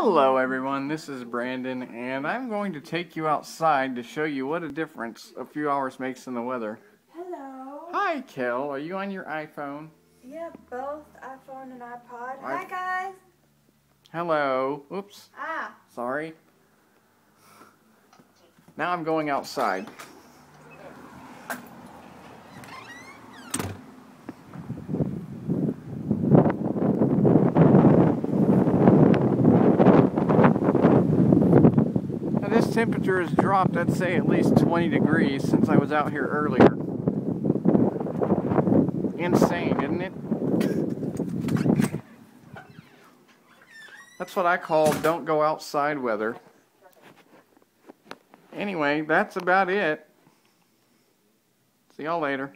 Hello everyone, this is Brandon, and I'm going to take you outside to show you what a difference a few hours makes in the weather. Hello. Hi Kel, are you on your iPhone? Yep, both iPhone and iPod. Hi guys. Hello. Oops. Ah. Sorry. Now I'm going outside. Now this temperature has dropped, I'd say at least 20 degrees since I was out here earlier. Insane, isn't it? That's what I call don't go outside weather. Anyway, that's about it. See y'all later.